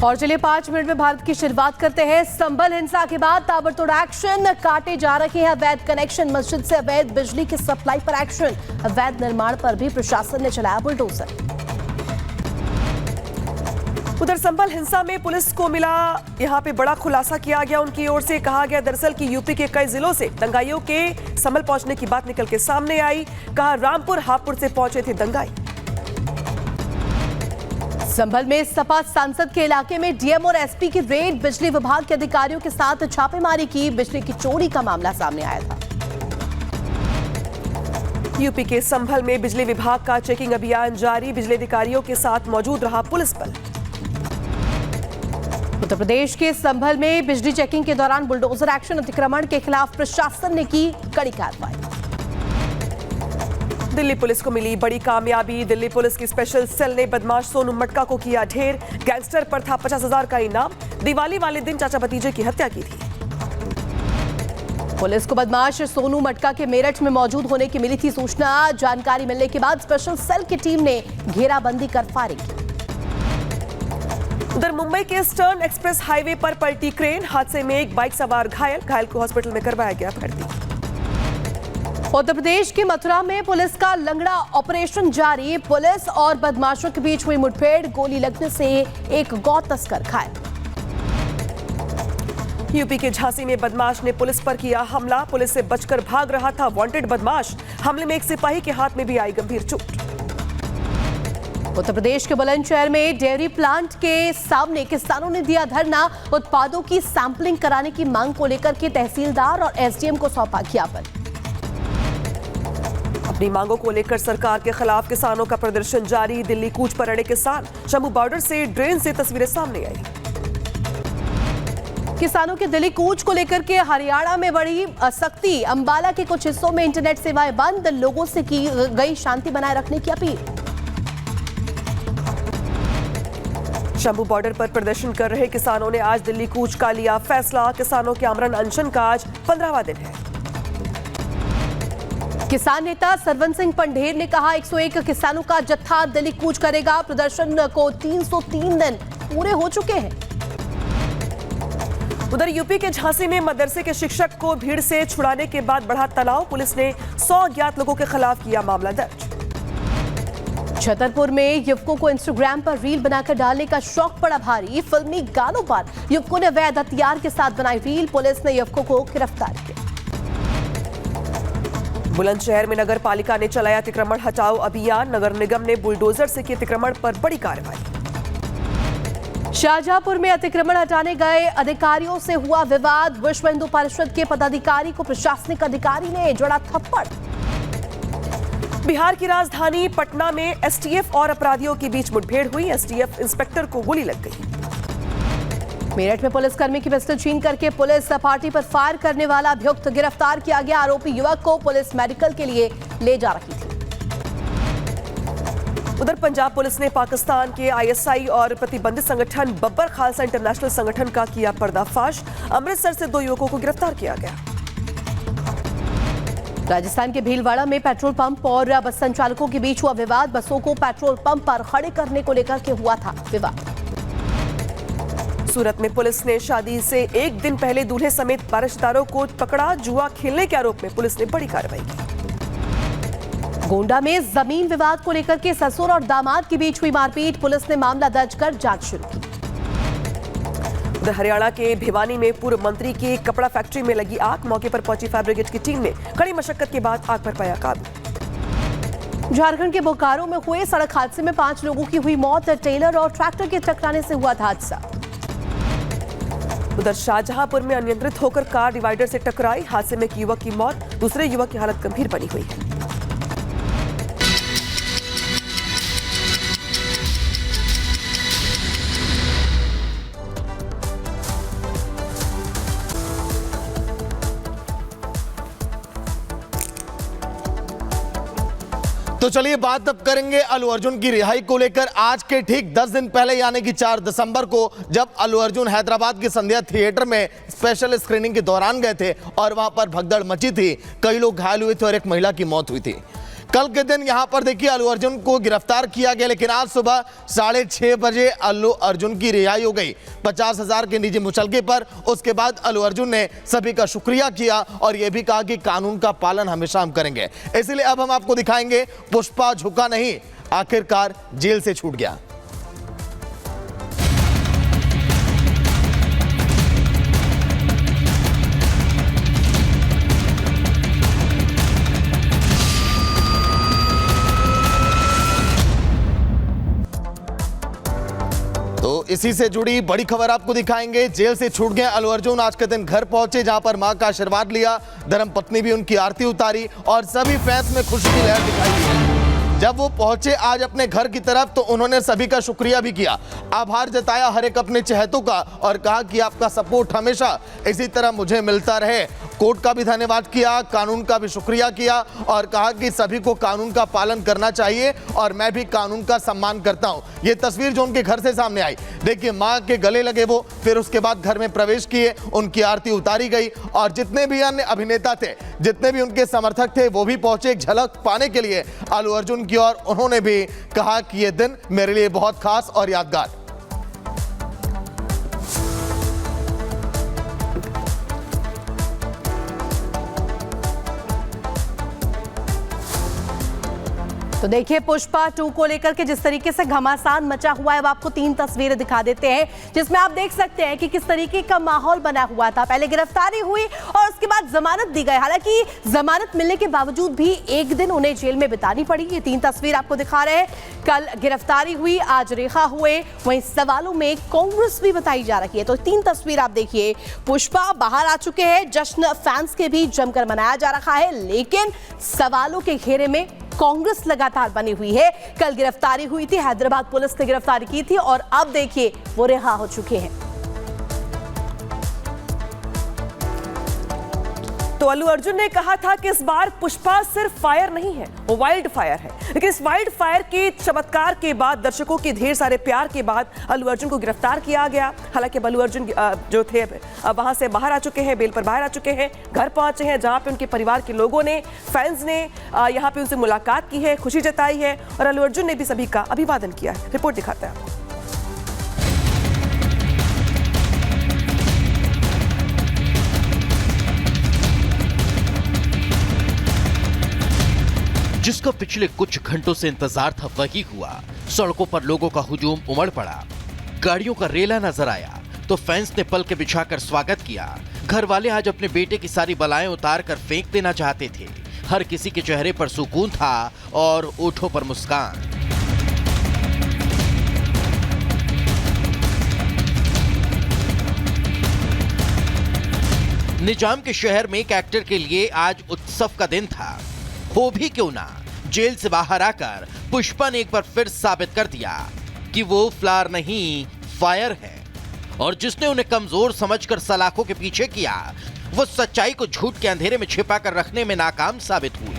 और चलिए 5 मिनट में भारत की शुरुआत करते हैं। संभल हिंसा के बाद ताबड़तोड़ एक्शन, काटे जा रहे हैं अवैध कनेक्शन, मस्जिद से अवैध बिजली की सप्लाई पर एक्शन, अवैध निर्माण पर भी प्रशासन ने चलाया बुलडोजर। उधर संभल हिंसा में पुलिस को मिला यहां पे बड़ा खुलासा किया गया। उनकी ओर से कहा गया दरअसल कि यूपी के कई जिलों से दंगाइयों के संभल पहुंचने की बात निकल के सामने आई। कहा रामपुर हापुड़ से पहुंचे थे दंगाई। संभल में सपा सांसद के इलाके में डीएम और एसपी की रेड, बिजली विभाग के अधिकारियों के साथ छापेमारी की, बिजली की चोरी का मामला सामने आया था। यूपी के संभल में बिजली विभाग का चेकिंग अभियान जारी, बिजली अधिकारियों के साथ मौजूद रहा पुलिस बल। उत्तर प्रदेश के संभल में बिजली चेकिंग के दौरान बुलडोजर एक्शन, अतिक्रमण के खिलाफ प्रशासन ने की कड़ी कार्रवाई। दिल्ली पुलिस को मिली बड़ी कामयाबी, दिल्ली पुलिस की स्पेशल सेल ने बदमाश सोनू मटका को किया ढेर। गैंगस्टर पर था 50,000 का इनाम, दिवाली वाले दिन चाचा भतीजे की हत्या की थी। पुलिस को बदमाश सोनू मटका के मेरठ में मौजूद होने की मिली थी सूचना। जानकारी मिलने के बाद स्पेशल सेल की टीम ने घेराबंदी कर फायरिंग की। उधर मुंबई के ईस्टर्न एक्सप्रेस हाईवे पर पलटी क्रेन, हादसे में एक बाइक सवार घायल को हॉस्पिटल में करवाया गया भर्ती। उत्तर प्रदेश की मथुरा में पुलिस का लंगड़ा ऑपरेशन जारी, पुलिस और बदमाशों के बीच हुई मुठभेड़, गोली लगने से एक गौ तस्कर घायल। यूपी के झांसी में बदमाश ने पुलिस पर किया हमला, पुलिस से बचकर भाग रहा था वांटेड बदमाश, हमले में एक सिपाही के हाथ में भी आई गंभीर चोट। उत्तर प्रदेश के बुलंदशहर में डेयरी प्लांट के सामने किसानों ने दिया धरना, उत्पादों की सैंपलिंग कराने की मांग को लेकर के तहसीलदार और एसडीएम को सौंपा ज्ञापन। अपनी मांगों को लेकर सरकार के खिलाफ किसानों का प्रदर्शन जारी, दिल्ली कूच पर अड़े किसान, शंभू बॉर्डर से ड्रेन से तस्वीरें सामने आई। किसानों के दिल्ली कूच को लेकर के हरियाणा में बड़ी सख्ती, अंबाला के कुछ हिस्सों में इंटरनेट सेवाएं बंद, लोगों से की गई शांति बनाए रखने की अपील। शंभू बॉर्डर पर प्रदर्शन कर रहे किसानों ने आज दिल्ली कूच का लिया फैसला, किसानों के आमरण अनशन का आज 15वां दिन है। किसान नेता सरवन सिंह पंढेर ने कहा 101 किसानों का जत्था दिल्ली कूच करेगा, प्रदर्शन को 303 दिन पूरे हो चुके हैं। उधर यूपी के झांसी में मदरसे के शिक्षक को भीड़ से छुड़ाने के बाद बढ़ा तनाव, पुलिस ने 100 अज्ञात लोगों के खिलाफ किया मामला दर्ज। छतरपुर में युवकों को इंस्टाग्राम पर रील बनाकर डालने का शौक पड़ा भारी, फिल्मी गानों पर युवकों ने अवैध हथियार के साथ बनाई रील, पुलिस ने युवकों को गिरफ्तार किया। बुलंदशहर में नगर पालिका ने चलाया अतिक्रमण हटाओ अभियान, नगर निगम ने बुलडोजर से की अतिक्रमण पर बड़ी कार्रवाई। शाहजहांपुर में अतिक्रमण हटाने गए अधिकारियों से हुआ विवाद, विश्व हिंदू परिषद के पदाधिकारी को प्रशासनिक अधिकारी ने जड़ा थप्पड़। बिहार की राजधानी पटना में एसटीएफ और अपराधियों के बीच मुठभेड़ हुई, एसटीएफ इंस्पेक्टर को गोली लग गई। मेरठ में पुलिसकर्मी की पिस्टल छीन करके पुलिस पार्टी पर फायर करने वाला अभियुक्त गिरफ्तार किया गया, आरोपी युवक को पुलिस मेडिकल के लिए ले जा रही थी। उधर पंजाब पुलिस ने पाकिस्तान के आईएसआई और प्रतिबंधित संगठन बब्बर खालसा इंटरनेशनल संगठन का किया पर्दाफाश, अमृतसर से 2 युवकों को गिरफ्तार किया गया। राजस्थान के भीलवाड़ा में पेट्रोल पंप और बस संचालकों के बीच हुआ विवाद, बसों को पेट्रोल पंप पर खड़े करने को लेकर के हुआ था विवाद। सूरत में पुलिस ने शादी से एक दिन पहले दूल्हे समेत 12 रिश्तेदारों को पकड़ा, जुआ खेलने के आरोप में पुलिस ने बड़ी कार्रवाई की। गोंडा में जमीन विवाद को लेकर के ससुर और दामाद के बीच हुई मारपीट, पुलिस ने मामला दर्ज कर जांच शुरू की। उधर हरियाणा के भिवानी में पूर्व मंत्री की कपड़ा फैक्ट्री में लगी आग, मौके पर पहुंची फायर ब्रिगेड की टीम ने कड़ी मशक्कत के बाद आग पर पाया काबू। झारखंड के बोकारो में हुए सड़क हादसे में 5 लोगों की हुई मौत, टेलर और ट्रैक्टर के टकराने से हुआ था हादसा। उधर शाहजहांपुर में अनियंत्रित होकर कार डिवाइडर से टकराई, हादसे में एक युवक की मौत, दूसरे युवक की हालत गंभीर बनी हुई है। तो चलिए बात अब करेंगे अल्लू अर्जुन की रिहाई को लेकर। आज के ठीक 10 दिन पहले यानी कि 4 दिसंबर को जब अल्लू अर्जुन हैदराबाद के संध्या थिएटर में स्पेशल स्क्रीनिंग के दौरान गए थे और वहां पर भगदड़ मची थी, कई लोग घायल हुए थे और एक महिला की मौत हुई थी। कल के दिन यहां पर देखिए अल्लू अर्जुन को गिरफ्तार किया गया, लेकिन आज सुबह 6:30 बजे अल्लू अर्जुन की रिहाई हो गई 50,000 के निजी मुचलके पर। उसके बाद अल्लू अर्जुन ने सभी का शुक्रिया किया और यह भी कहा कि कानून का पालन हमेशा हम करेंगे। इसलिए अब हम आपको दिखाएंगे पुष्पा झुका नहीं, आखिरकार जेल से छूट गया। तो इसी से जुड़ी बड़ी खबर आपको दिखाएंगे। जेल से छूट गए अल्लू अर्जुन, आज के दिन घर पहुंचे जहां पर मां का आशीर्वाद लिया, धर्मपत्नी भी उनकी आरती उतारी और सभी फैंस में खुशी की लहर दिखाई दी। जब वो पहुंचे आज अपने घर की तरफ तो उन्होंने सभी का शुक्रिया भी किया, आभार जताया हर एक अपने चहेतों का और कहा कि आपका सपोर्ट हमेशा इसी तरह मुझे मिलता रहे। कोर्ट का भी धन्यवाद किया, कानून का भी शुक्रिया किया और कहा कि सभी को कानून का पालन करना चाहिए और मैं भी कानून का सम्मान करता हूं। ये तस्वीर जो उनके घर से सामने आई, देखिए मां के गले लगे वो, फिर उसके बाद घर में प्रवेश किए, उनकी आरती उतारी गई और जितने भी अन्य अभिनेता थे, जितने भी उनके समर्थक थे वो भी पहुंचे एक झलक पाने के लिए अल्लू अर्जुन की ओर। उन्होंने भी कहा कि ये दिन मेरे लिए बहुत खास और यादगार। तो देखिए पुष्पा 2 को लेकर के जिस तरीके से घमासान मचा हुआ है, वो आपको 3 तस्वीरें दिखा देते हैं जिसमें आप देख सकते हैं कि किस तरीके का माहौल बना हुआ था। पहले गिरफ्तारी हुई और उसके बाद जमानत दी गई, हालांकि जमानत मिलने के बावजूद भी एक दिन उन्हें जेल में बितानी पड़ी। ये 3 तस्वीर आपको दिखा रहे हैं। कल गिरफ्तारी हुई, आज रिहा हुए, वहीं सवालों में कांग्रेस भी बताई जा रही है। तो 3 तस्वीर आप देखिए, पुष्पा बाहर आ चुके हैं, जश्न फैंस के भी जमकर मनाया जा रहा है, लेकिन सवालों के घेरे में कांग्रेस लगातार बनी हुई है। कल गिरफ्तारी हुई थी, हैदराबाद पुलिस ने गिरफ्तारी की थी और अब देखिए वो रिहा हो चुके हैं। तो अल्लू अर्जुन ने कहा था कि इस बार पुष्पा सिर्फ फायर नहीं है, वो वाइल्ड फायर है। लेकिन इस वाइल्ड फायर के चमत्कार के बाद, दर्शकों के ढेर सारे प्यार के बाद अल्लू अर्जुन को गिरफ्तार किया गया। हालांकि अल्लू अर्जुन जो थे वहां से बाहर आ चुके हैं, बेल पर बाहर आ चुके हैं, घर पहुंचे हैं जहां पे उनके परिवार के लोगों ने, फैंस ने यहां पे उनसे मुलाकात की है, खुशी जताई है और अल्लू अर्जुन ने भी सभी का अभिवादन किया है। रिपोर्ट दिखाते हैं आपको। जिसका पिछले कुछ घंटों से इंतजार था वही हुआ। सड़कों पर लोगों का हुजूम उमड़ पड़ा, गाड़ियों का रेला नजर आया तो फैंस ने पलके बिछाकर स्वागत किया। घर वाले आज अपने बेटे की सारी बलाएं उतार कर फेंक देना चाहते थे। हर किसी के चेहरे पर सुकून था और होठों पर मुस्कान। निजाम के शहर में एक एक्टर के लिए आज उत्सव का दिन था। हो भी क्यों ना, जेल से बाहर आकर पुष्पा ने एक बार फिर साबित कर दिया कि वो फ्लावर नहीं फायर है और जिसने उन्हें कमजोर समझकर सलाखों के पीछे किया, वो सच्चाई को झूठ के अंधेरे में छिपा कर रखने में नाकाम साबित हुए।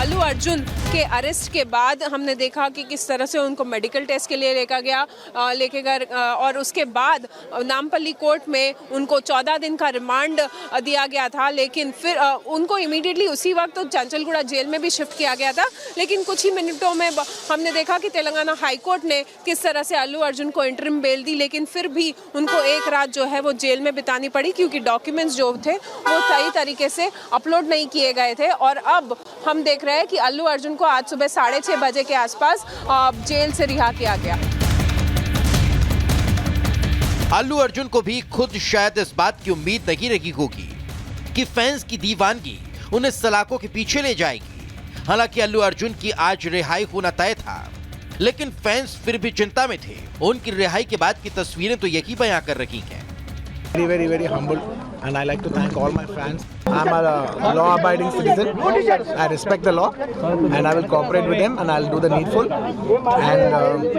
अल्लू अर्जुन के अरेस्ट के बाद हमने देखा कि किस तरह से उनको मेडिकल टेस्ट के लिए लेके गए और उसके बाद नामपल्ली कोर्ट में उनको 14 दिन का रिमांड दिया गया था। लेकिन फिर उनको इमीडिएटली उसी वक्त तो चंचलगुड़ा जेल में भी शिफ्ट किया गया था। लेकिन कुछ ही मिनटों में हमने देखा कि तेलंगाना हाई कोर्ट ने किस तरह से अल्लू अर्जुन को इंटरिम बेल दी, लेकिन फिर भी उनको एक रात जो है वो जेल में बितानी पड़ी क्योंकि डॉक्यूमेंट्स जो थे वो सही तरीके से अपलोड नहीं किए गए थे। और अब हम देख रहे हैं कि अल्लू अर्जुन को आज सुबह 6:30 बजे के आसपास जेल से रिहा किया गया। अल्लू अर्जुन को भी खुद शायद इस बात की उम्मीद नहीं रही होगी कि फैंस की दीवानगी उन्हें सलाखों के पीछे ले जाएगी। हालांकि अल्लू अर्जुन की आज रिहाई होना तय था, लेकिन फैंस फिर भी चिंता में थे। उनकी रिहाई के बाद की तस्वीरें तो यही बयां कर रही हैं। Very humbled and I like to thank all my fans. I'm a law-abiding citizen. I respect the law, and I will cooperate with them, and I'll do the needful. And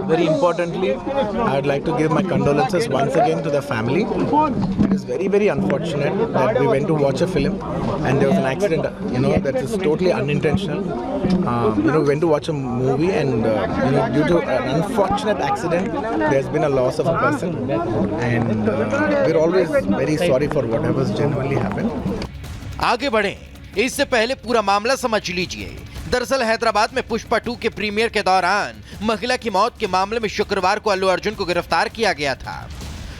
very importantly, I would like to give my condolences once again to the family. It is very, very unfortunate that we went to watch a film, and there was an accident. That is totally unintentional. We went to watch a movie, and due to an unfortunate accident, there's been a loss of a person, and we're always very sorry for whatever's genuinely happened. आगे बढ़ें, इससे पहले पूरा मामला समझ लीजिए। दरअसल हैदराबाद में पुष्पा 2 के प्रीमियर के दौरान महिला की मौत के मामले में शुक्रवार को अल्लू अर्जुन को गिरफ्तार किया गया था।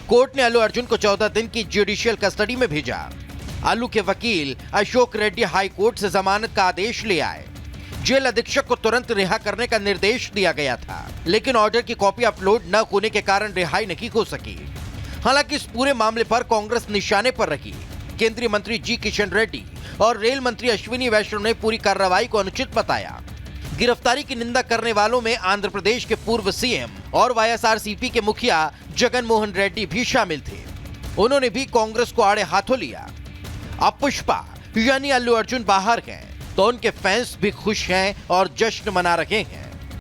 कोर्ट ने अल्लू अर्जुन को 14 दिन की जुडिशियल कस्टडी में भेजा। अल्लू के वकील अशोक रेड्डी हाई कोर्ट से जमानत का आदेश ले आए। जेल अधीक्षक को तुरंत रिहा करने का निर्देश दिया गया था, लेकिन ऑर्डर की कॉपी अपलोड न होने के कारण रिहाई नहीं हो सकी। हालांकि इस पूरे मामले पर कांग्रेस निशाने पर रही। केंद्रीय मंत्री जी किशन रेड्डी और रेल मंत्री अश्विनी वैष्णव ने पूरी कार्रवाई को अनुचित बताया। गिरफ्तारी की निंदा करने वालों में आंध्र प्रदेश के पूर्व सीएम और वाईएसआरसीपी के मुखिया जगन मोहन रेड्डी भी शामिल थे। उन्होंने भी कांग्रेस को आड़े हाथों लिया। अब पुष्पा यानी अल्लू अर्जुन बाहर हैं, तो उनके फैंस भी खुश हैं और जश्न मना रहे हैं।